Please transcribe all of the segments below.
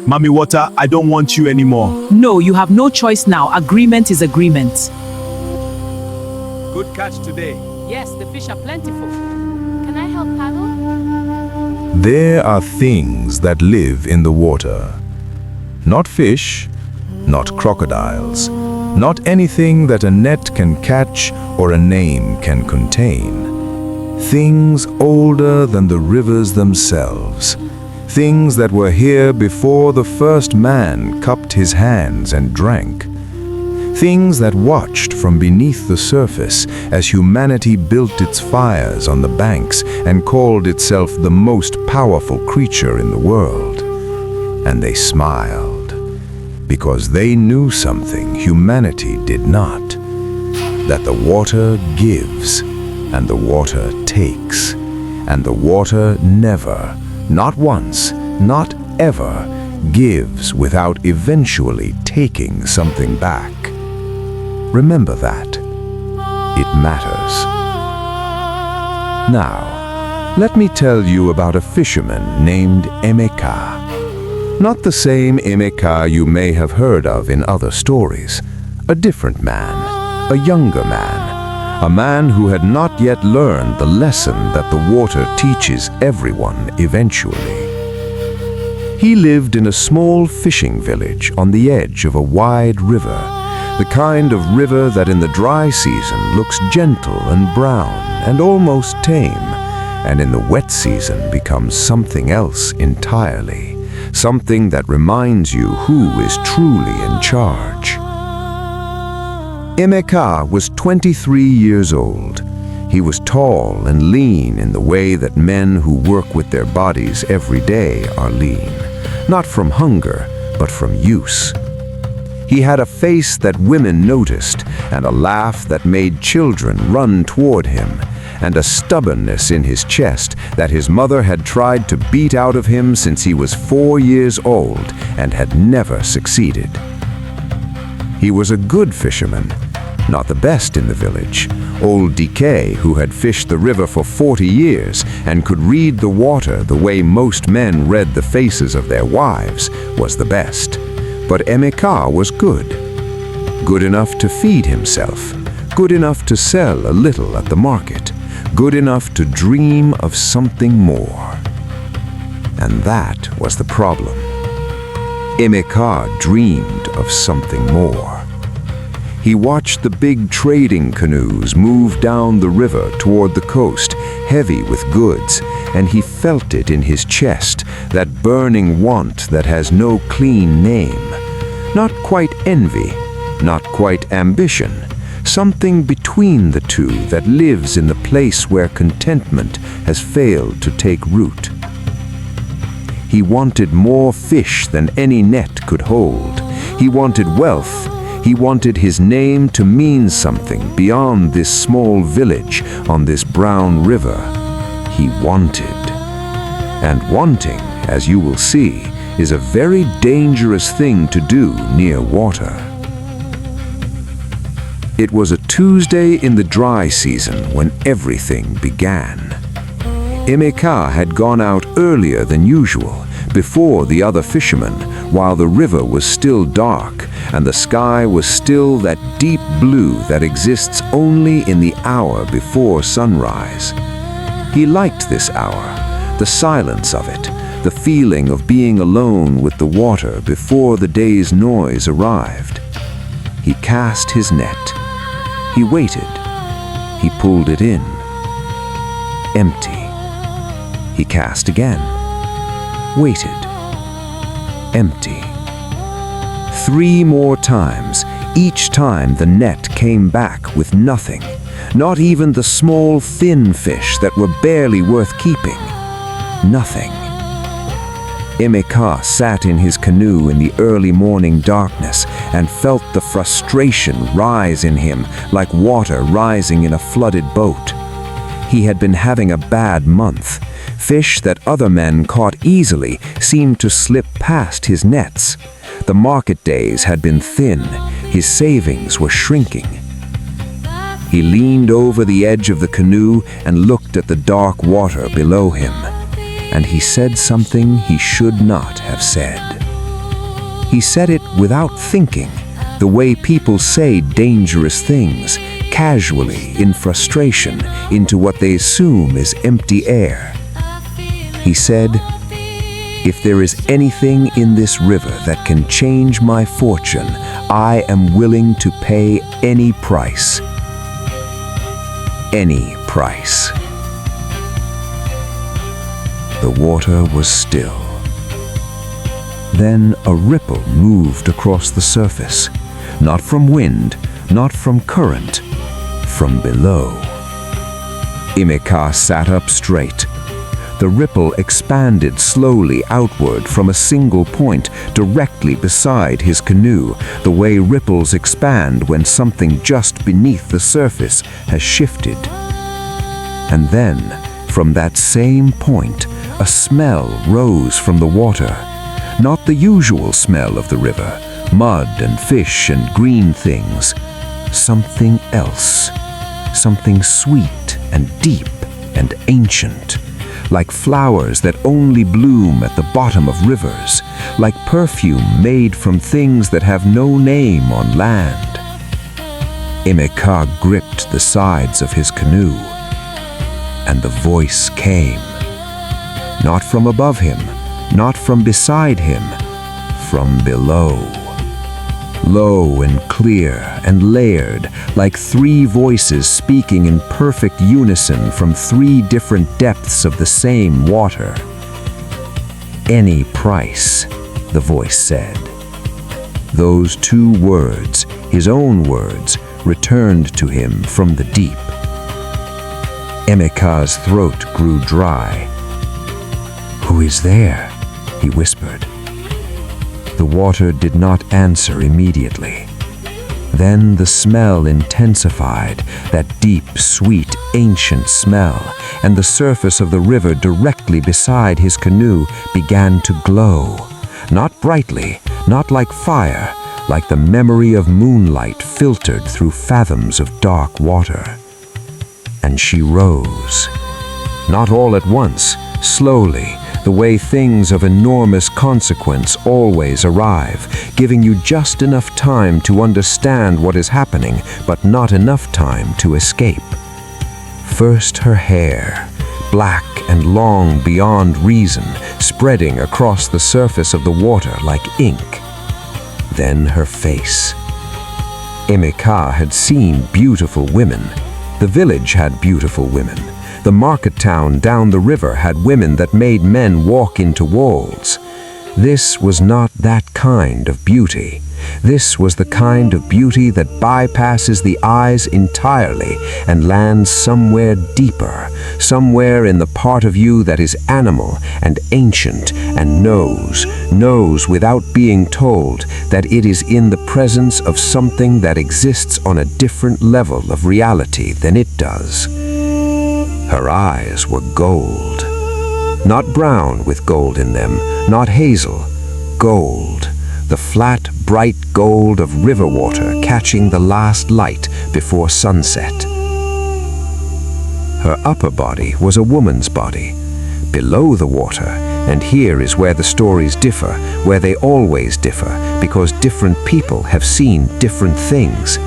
Mami Wata, I don't want you anymore. No, you have no choice now. Agreement is agreement. Good catch today. Yes, the fish are plentiful. Can I help paddle? There are things that live in the water. Not fish, not crocodiles, not anything that a net can catch or a name can contain. Things older than the rivers themselves. Things that were here before the first man cupped his hands and drank. Things that watched from beneath the surface as humanity built its fires on the banks and called itself the most powerful creature in the world. And they smiled, because they knew something humanity did not, that the water gives, and the water takes, and the water never, not once, not ever, gives without eventually taking something back. Remember that. It matters. Now, let me tell you about a fisherman named Emeka. Not the same Emeka you may have heard of in other stories. A different man, a younger man, a man who had not yet learned the lesson that the water teaches everyone eventually. He lived in a small fishing village on the edge of a wide river, the kind of river that in the dry season looks gentle and brown and almost tame, and in the wet season becomes something else entirely, something that reminds you who is truly in charge. Emeka was 23 years old. He was tall and lean in the way that men who work with their bodies every day are lean, not from hunger, but from use. He had a face that women noticed, and a laugh that made children run toward him, and a stubbornness in his chest that his mother had tried to beat out of him since he was 4 years old and had never succeeded. He was a good fisherman, not the best in the village. Old DK, who had fished the river for 40 years and could read the water the way most men read the faces of their wives, was the best. But Emeka was good. Good enough to feed himself, good enough to sell a little at the market, good enough to dream of something more. And that was the problem. Emeka dreamed of something more. He watched the big trading canoes move down the river toward the coast, heavy with goods, and he felt it in his chest, that burning want that has no clean name. Not quite envy, not quite ambition, something between the two that lives in the place where contentment has failed to take root. He wanted more fish than any net could hold. He wanted wealth. He wanted his name to mean something beyond this small village on this brown river. He wanted. And wanting, as you will see, is a very dangerous thing to do near water. It was a Tuesday in the dry season when everything began. Emeka had gone out earlier than usual, before the other fishermen, while the river was still dark and the sky was still that deep blue that exists only in the hour before sunrise. He liked this hour, the silence of it, the feeling of being alone with the water before the day's noise arrived. He cast his net. He waited. He pulled it in. Empty. He cast again. Waited. Empty. 3 more times. Each time the net came back with nothing. Not even the small thin fish that were barely worth keeping. Nothing. Emeka sat in his canoe in the early morning darkness and felt the frustration rise in him like water rising in a flooded boat. He had been having a bad month. Fish that other men caught easily seemed to slip past his nets. The market days had been thin. His savings were shrinking. He leaned over the edge of the canoe and looked at the dark water below him. And he said something he should not have said. He said it without thinking, the way people say dangerous things, casually, in frustration, into what they assume is empty air. He said, "If there is anything in this river that can change my fortune, I am willing to pay any price." Any price. The water was still. Then a ripple moved across the surface, not from wind, not from current, from below. Emeka sat up straight. The ripple expanded slowly outward from a single point directly beside his canoe, the way ripples expand when something just beneath the surface has shifted. And then, from that same point, a smell rose from the water. Not the usual smell of the river, mud and fish and green things. Something else. Something sweet and deep and ancient. Like flowers that only bloom at the bottom of rivers, like perfume made from things that have no name on land. Emeka gripped the sides of his canoe, and the voice came. Not from above him, not from beside him, from below. Low and clear and layered, like three voices speaking in perfect unison from three different depths of the same water. "Any price," the voice said. Those two words, his own words, returned to him from the deep. Emeka's throat grew dry. "Who is there?" he whispered. The water did not answer immediately. Then the smell intensified, that deep, sweet, ancient smell, and the surface of the river directly beside his canoe began to glow. Not brightly, not like fire, like the memory of moonlight filtered through fathoms of dark water. And she rose. Not all at once, slowly, the way things of enormous consequence always arrive, giving you just enough time to understand what is happening, but not enough time to escape. First her hair, black and long beyond reason, spreading across the surface of the water like ink. Then her face. Emeka had seen beautiful women. The village had beautiful women. The market town down the river had women that made men walk into walls. This was not that kind of beauty. This was the kind of beauty that bypasses the eyes entirely and lands somewhere deeper, somewhere in the part of you that is animal and ancient and knows without being told that it is in the presence of something that exists on a different level of reality than it does. Her eyes were gold. Not brown with gold in them, not hazel, gold. The flat, bright gold of river water catching the last light before sunset. Her upper body was a woman's body, below the water, and here is where the stories differ, where they always differ, because different people have seen different things.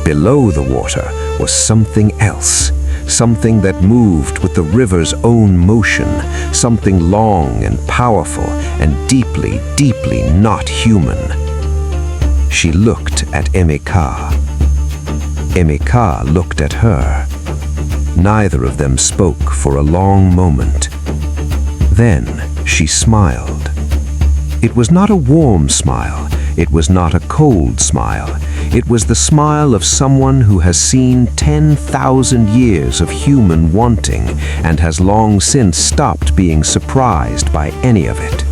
Below the water was something else. Something that moved with the river's own motion, something long and powerful and deeply, deeply not human. She looked at Emeka. Emeka looked at her. Neither of them spoke for a long moment. Then she smiled. It was not a warm smile. It was not a cold smile. It was the smile of someone who has seen 10,000 years of human wanting and has long since stopped being surprised by any of it.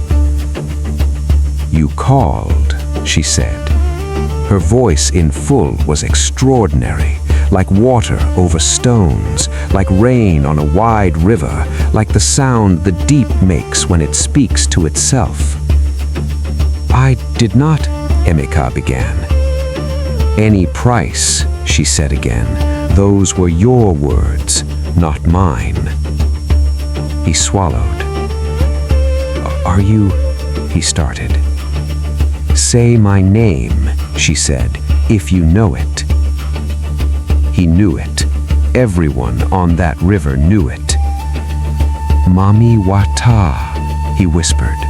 "You called," she said. Her voice in full was extraordinary, like water over stones, like rain on a wide river, like the sound the deep makes when it speaks to itself. "I did not," Emeka began. "Any price," she said again. "Those were your words, not mine." He swallowed. "Are you," he started. "Say my name," she said, "if you know it." He knew it. Everyone on that river knew it. "Mami Wata," he whispered.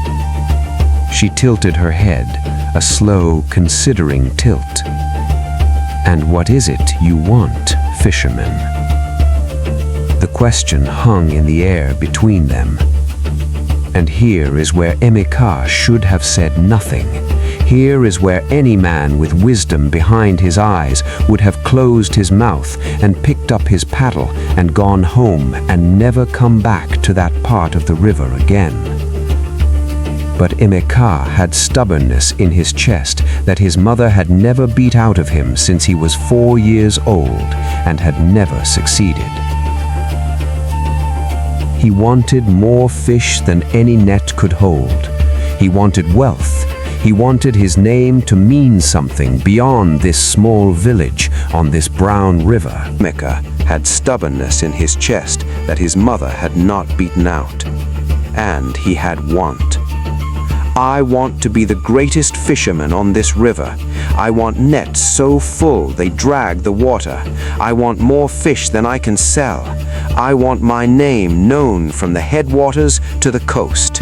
She tilted her head, a slow, considering tilt. "And what is it you want, fisherman?" The question hung in the air between them. And here is where Emeka should have said nothing. Here is where any man with wisdom behind his eyes would have closed his mouth and picked up his paddle and gone home and never come back to that part of the river again. But Emeka had stubbornness in his chest that his mother had never beat out of him since he was 4 years old and had never succeeded. He wanted more fish than any net could hold. He wanted wealth. He wanted his name to mean something beyond this small village on this brown river. Emeka had stubbornness in his chest that his mother had not beaten out. And he had want. "I want to be the greatest fisherman on this river. I want nets so full they drag the water. I want more fish than I can sell. I want my name known from the headwaters to the coast."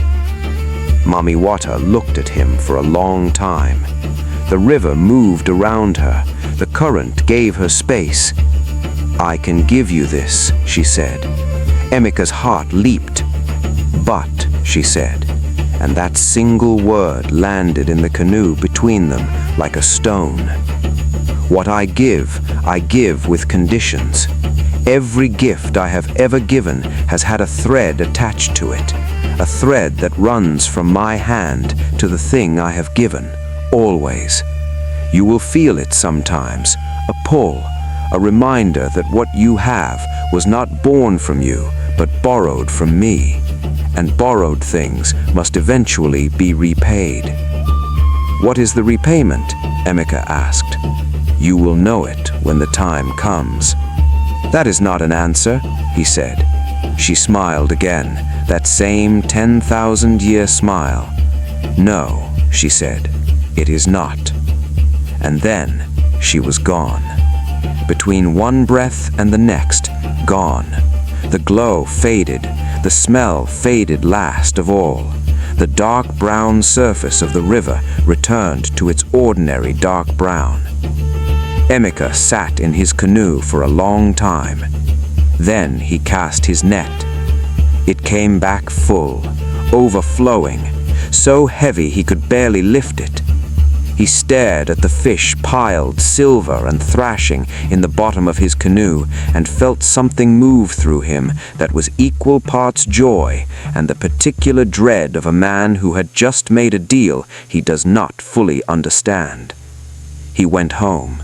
Mami Wata looked at him for a long time. The river moved around her. The current gave her space. "I can give you this," she said. Emeka's heart leaped. "But," she said, and that single word landed in the canoe between them like a stone. "What I give with conditions. Every gift I have ever given has had a thread attached to it, a thread that runs from my hand to the thing I have given, always. You will feel it sometimes, a pull, a reminder that what you have was not born from you, but borrowed from me, and borrowed things must eventually be repaid." "What is the repayment?" Emeka asked. "You will know it when the time comes." "That is not an answer," he said. She smiled again, that same 10,000-year smile. "No," she said, "it is not." And then she was gone. Between one breath and the next, gone. The glow faded, the smell faded last of all. The dark brown surface of the river returned to its ordinary dark brown. Emeka sat in his canoe for a long time. Then he cast his net. It came back full, overflowing, so heavy he could barely lift it. He stared at the fish piled silver and thrashing in the bottom of his canoe and felt something move through him that was equal parts joy and the particular dread of a man who had just made a deal he does not fully understand. He went home.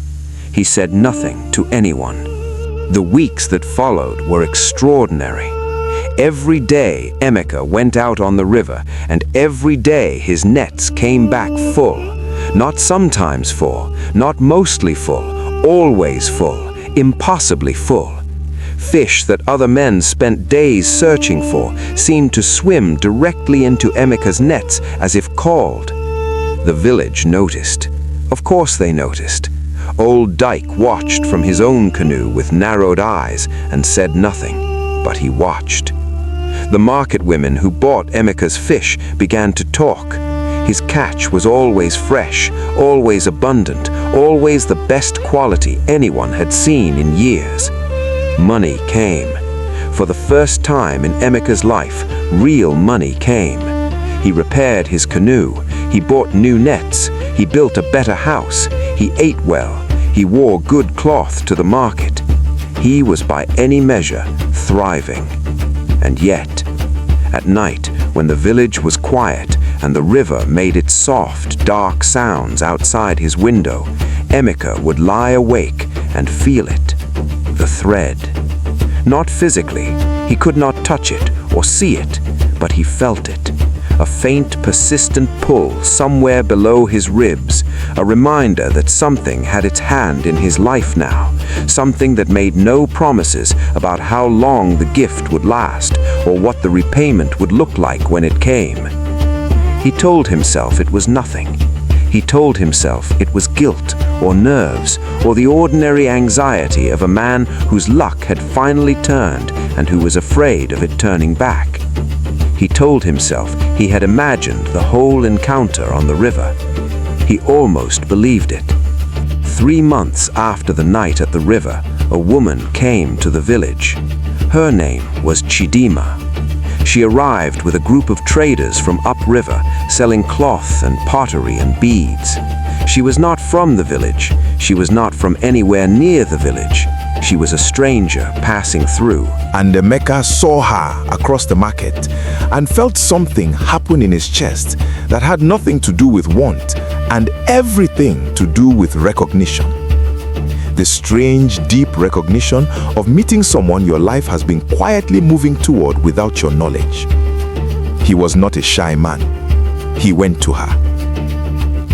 He said nothing to anyone. The weeks that followed were extraordinary. Every day Emeka went out on the river, and every day his nets came back full. Not sometimes full, not mostly full, always full, impossibly full. Fish that other men spent days searching for seemed to swim directly into Emeka's nets as if called. The village noticed. Of course they noticed. Old Dyke watched from his own canoe with narrowed eyes and said nothing, but he watched. The market women who bought Emeka's fish began to talk. His catch was always fresh, always abundant, always the best quality anyone had seen in years. Money came. For the first time in Emeka's life, real money came. He repaired his canoe. He bought new nets. He built a better house. He ate well. He wore good cloth to the market. He was by any measure thriving. And yet, at night, when the village was quiet and the river made its soft, dark sounds outside his window, Emeka would lie awake and feel it, the thread. Not physically, he could not touch it or see it, but he felt it. A faint, persistent pull somewhere below his ribs, a reminder that something had its hand in his life now, something that made no promises about how long the gift would last or what the repayment would look like when it came. He told himself it was nothing. He told himself it was guilt or nerves or the ordinary anxiety of a man whose luck had finally turned and who was afraid of it turning back. He told himself he had imagined the whole encounter on the river. He almost believed it. 3 months after the night at the river, a woman came to the village. Her name was Chidima. She arrived with a group of traders from upriver, selling cloth and pottery and beads. She was not from the village. She was not from anywhere near the village. She was a stranger passing through. And Emeka saw her across the market and felt something happen in his chest that had nothing to do with want and everything to do with recognition. The strange, deep recognition of meeting someone your life has been quietly moving toward without your knowledge. He was not a shy man. He went to her.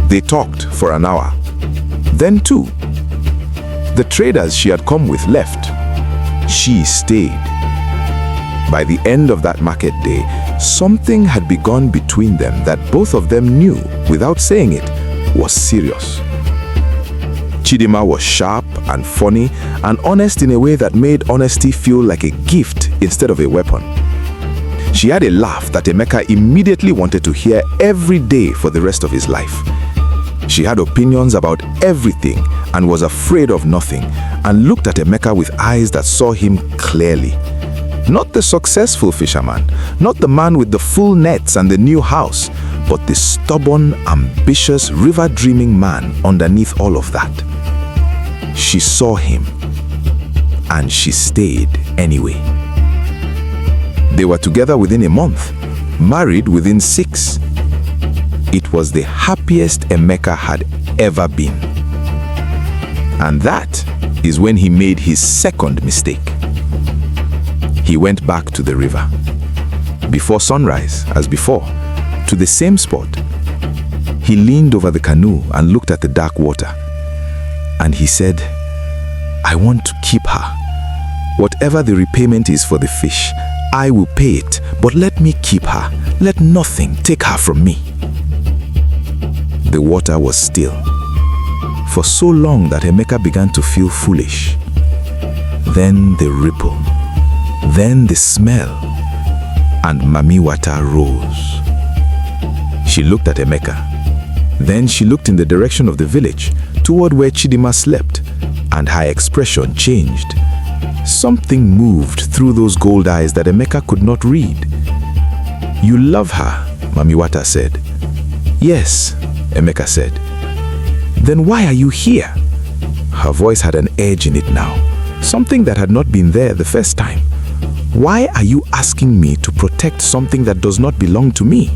They talked for an hour. Then 2. The traders she had come with left. She stayed. By the end of that market day, something had begun between them that both of them knew, without saying it, was serious. Chidima was sharp and funny and honest in a way that made honesty feel like a gift instead of a weapon. She had a laugh that Emeka immediately wanted to hear every day for the rest of his life. She had opinions about everything and was afraid of nothing, and looked at Emeka with eyes that saw him clearly. Not the successful fisherman, not the man with the full nets and the new house, but the stubborn, ambitious, river-dreaming man underneath all of that. She saw him, and she stayed anyway. They were together within a month, married within 6. It was the happiest Emeka had ever been. And that is when he made his second mistake. He went back to the river. Before sunrise, as before, to the same spot. He leaned over the canoe and looked at the dark water. And he said, "I want to keep her. Whatever the repayment is for the fish, I will pay it, but let me keep her. Let nothing take her from me." The water was still, for so long that Emeka began to feel foolish. Then the ripple, then the smell, and Mami Wata rose. She looked at Emeka. Then she looked in the direction of the village, toward where Chidima slept, and her expression changed. Something moved through those gold eyes that Emeka could not read. "You love her," Mami Wata said. "Yes," Emeka said. "Then why are you here?" Her voice had an edge in it now, something that had not been there the first time. "Why are you asking me to protect something that does not belong to me?"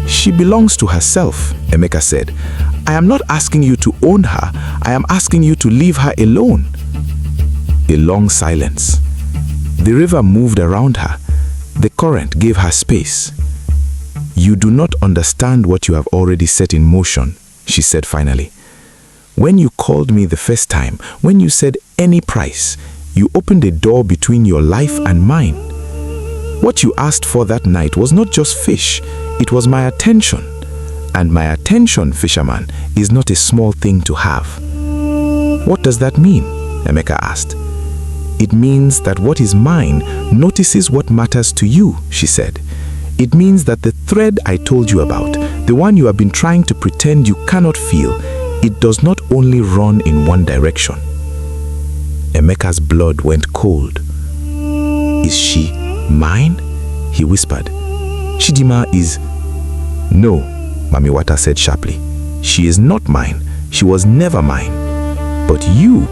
"She belongs to herself," Emeka said. "I am not asking you to own her. I am asking you to leave her alone." A long silence. The river moved around her. The current gave her space. "You do not understand what you have already set in motion," she said finally. "When you called me the first time, when you said any price, you opened a door between your life and mine. What you asked for that night was not just fish, it was my attention. And my attention, fisherman, is not a small thing to have." "What does that mean?" Emeka asked. "It means that what is mine notices what matters to you," she said. "It means that the thread I told you about, the one you have been trying to pretend you cannot feel, it does not only run in one direction." Emeka's blood went cold. "Is she mine?" he whispered. "Chidima is..." "No," Mami Wata said sharply. "She is not mine. She was never mine. But you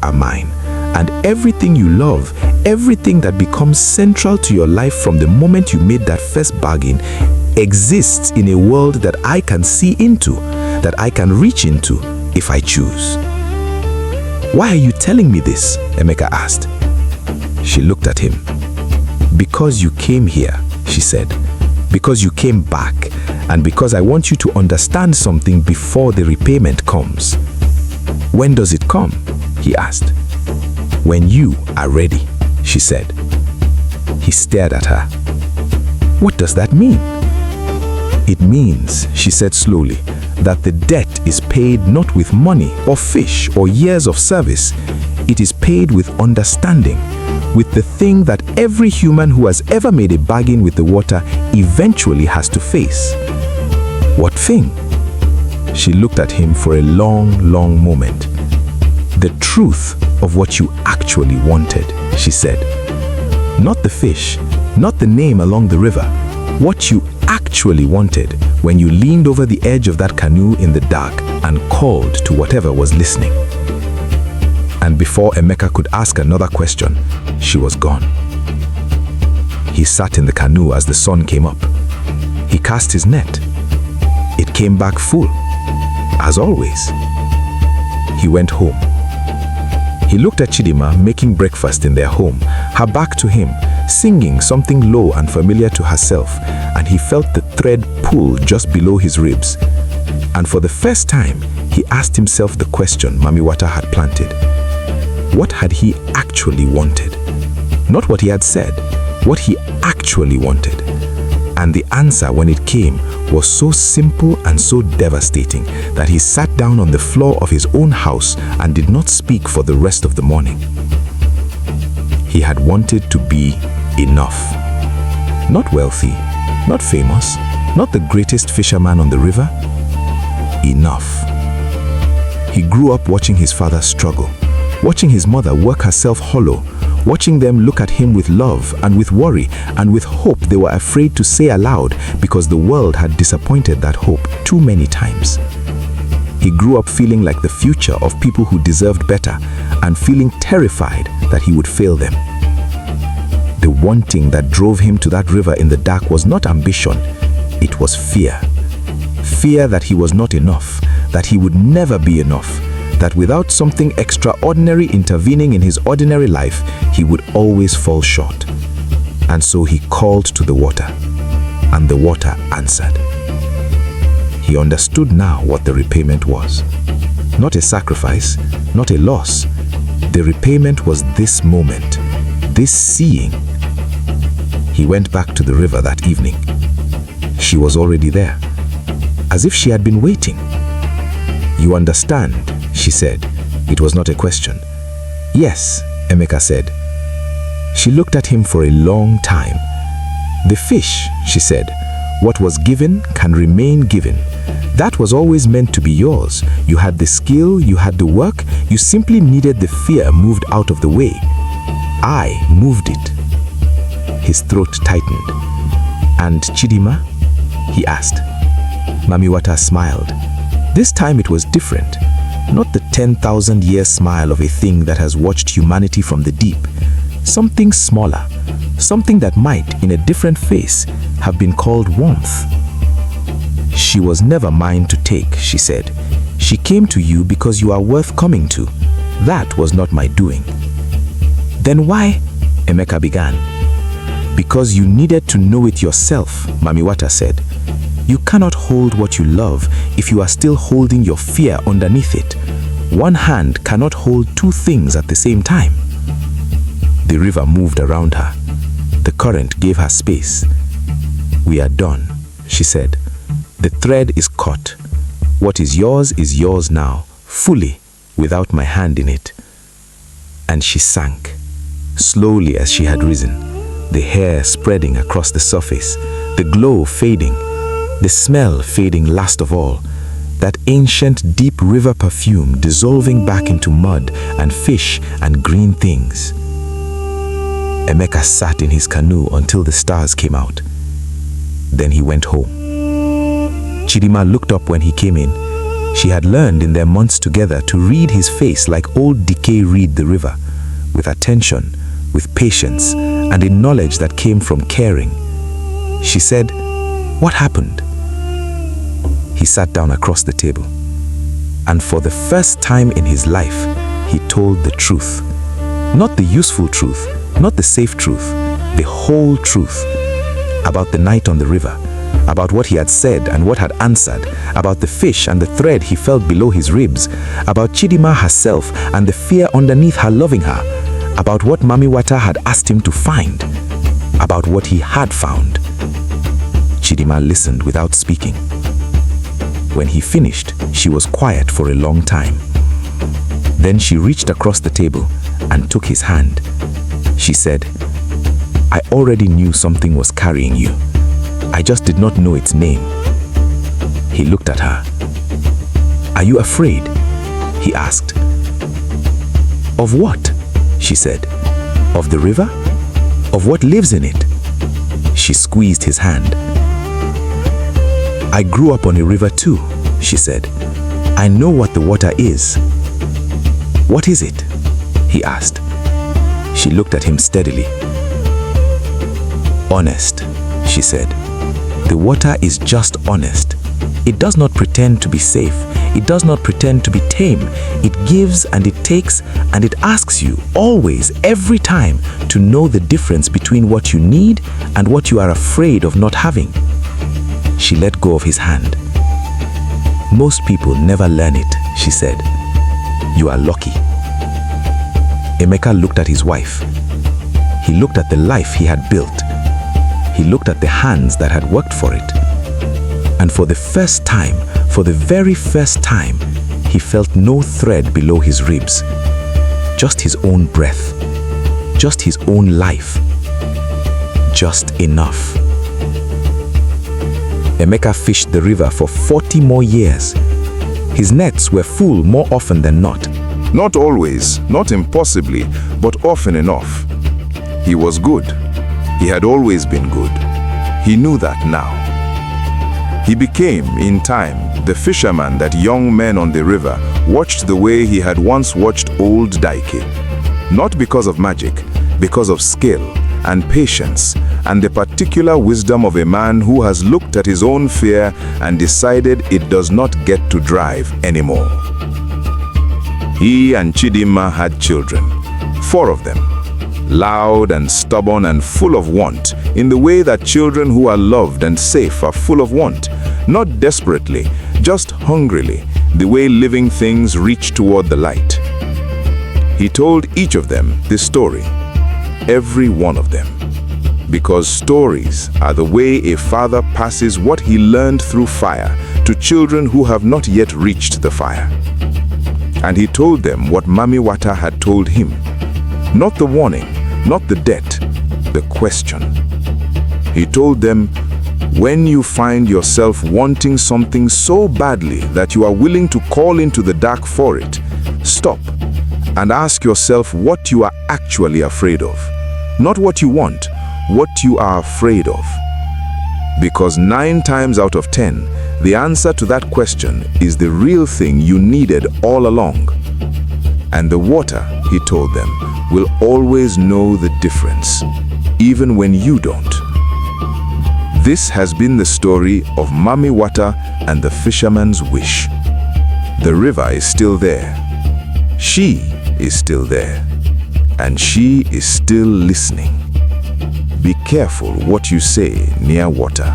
are mine. And everything you love, everything that becomes central to your life from the moment you made that first bargain, exists in a world that I can see into, that I can reach into if I choose." "Why are you telling me this?" Emeka asked. She looked at him. "Because you came here," she said. "Because you came back, and because I want you to understand something before the repayment comes." "When does it come?" he asked. "When you are ready," she said. He stared at her. "What does that mean?" "It means," she said slowly, that the debt is paid not with money or fish or years of service. It is paid with understanding, with the thing that every human who has ever made a bargain with the water eventually has to face. What thing? She looked at him for a long, long moment. The truth of what you actually wanted, she said. Not the fish, not the name along the river. What you actually wanted when you leaned over the edge of that canoe in the dark and called to whatever was listening. And before Emeka could ask another question, she was gone. He sat in the canoe as the sun came up. He cast his net. It came back full, as always. He went home. He looked at Chidima making breakfast in their home, her back to him, singing something low and familiar to herself, and he felt the thread pull just below his ribs. And for the first time, he asked himself the question MamiWata had planted. What had he actually wanted? Not what he had said, what he actually wanted. And the answer, when it came, was so simple and so devastating that he sat down on the floor of his own house and did not speak for the rest of the morning. He had wanted to be enough. Not wealthy, not famous, not the greatest fisherman on the river. Enough. He grew up watching his father struggle, watching his mother work herself hollow, watching them look at him with love and with worry and with hope they were afraid to say aloud because the world had disappointed that hope too many times. He grew up feeling like the future of people who deserved better and feeling terrified that he would fail them. The wanting that drove him to that river in the dark was not ambition, it was fear. Fear that he was not enough, that he would never be enough, that without something extraordinary intervening in his ordinary life, he would always fall short. And so he called to the water, and the water answered. He understood now what the repayment was. Not a sacrifice, not a loss. The repayment was this moment, this seeing. He went back to the river that evening. She was already there, as if she had been waiting. "You understand," she said. It was not a question. "Yes," Emeka said. She looked at him for a long time. "The fish," she said, "what was given can remain given. That was always meant to be yours. You had the skill, you had the work, you simply needed the fear moved out of the way. I moved it." His throat tightened. "And Chidima?" he asked. MamiWata smiled. This time it was different. Not the 10,000-year smile of a thing that has watched humanity from the deep. Something smaller, something that might, in a different face, have been called warmth. "She was never mine to take," she said. "She came to you because you are worth coming to. That was not my doing." "Then why?" Emeka began. "Because you needed to know it yourself," MamiWata said. "You cannot hold what you love if you are still holding your fear underneath it. One hand cannot hold two things at the same time." The river moved around her. The current gave her space. "We are done," she said. "The thread is caught. What is yours now, fully, without my hand in it." And she sank, slowly as she had risen, the hair spreading across the surface, the glow fading, the smell fading last of all, that ancient deep river perfume dissolving back into mud and fish and green things. Emeka sat in his canoe until the stars came out. Then he went home. Chidima looked up when he came in. She had learned in their months together to read his face like old decay read the river, with attention, with patience, and a knowledge that came from caring. She said, "What happened?" He sat down across the table, and for the first time in his life, he told the truth. Not the useful truth, not the safe truth, the whole truth. About the night on the river, about what he had said and what had answered, about the fish and the thread he felt below his ribs, about Chidima herself and the fear underneath her loving her, about what MamiWata had asked him to find, about what he had found. Chidima listened without speaking. When he finished, she was quiet for a long time. Then she reached across the table and took his hand. She said, "I already knew something was carrying you. I just did not know its name." He looked at her. "Are you afraid?" he asked. "Of what?" she said. "Of the river? Of what lives in it?" She squeezed his hand. "I grew up on a river too," she said. "I know what the water is." "What is it?" he asked. She looked at him steadily. "Honest," she said. "The water is just honest. It does not pretend to be safe. It does not pretend to be tame. It gives and it takes and it asks you always, every time, to know the difference between what you need and what you are afraid of not having." She let go of his hand. "Most people never learn it," she said. "You are lucky." Emeka looked at his wife. He looked at the life he had built. He looked at the hands that had worked for it. And for the first time, for the very first time, he felt no thread below his ribs. Just his own breath. Just his own life. Just enough. Emeka fished the river for 40 more years. His nets were full more often than not. Not always, not impossibly, but often enough. He was good. He had always been good. He knew that now. He became, in time, the fisherman that young men on the river watched the way he had once watched old Daike. Not because of magic, because of skill and patience and the particular wisdom of a man who has looked at his own fear and decided it does not get to drive anymore. He and Chidinma had children, 4 of them, loud and stubborn and full of want, in the way that children who are loved and safe are full of want, not desperately, just hungrily, the way living things reach toward the light. He told each of them this story, every one of them, because stories are the way a father passes what he learned through fire to children who have not yet reached the fire. And he told them what Mami Wata had told him. Not the warning, not the debt, the question. He told them, when you find yourself wanting something so badly that you are willing to call into the dark for it, stop and ask yourself what you are actually afraid of. Not what you want, what you are afraid of. Because 9 times out of 10, the answer to that question is the real thing you needed all along. And the water, he told them, will always know the difference, even when you don't. This has been the story of Mami Wata and the fisherman's wish. The river is still there. She is still there. And she is still listening. Be careful what you say near water.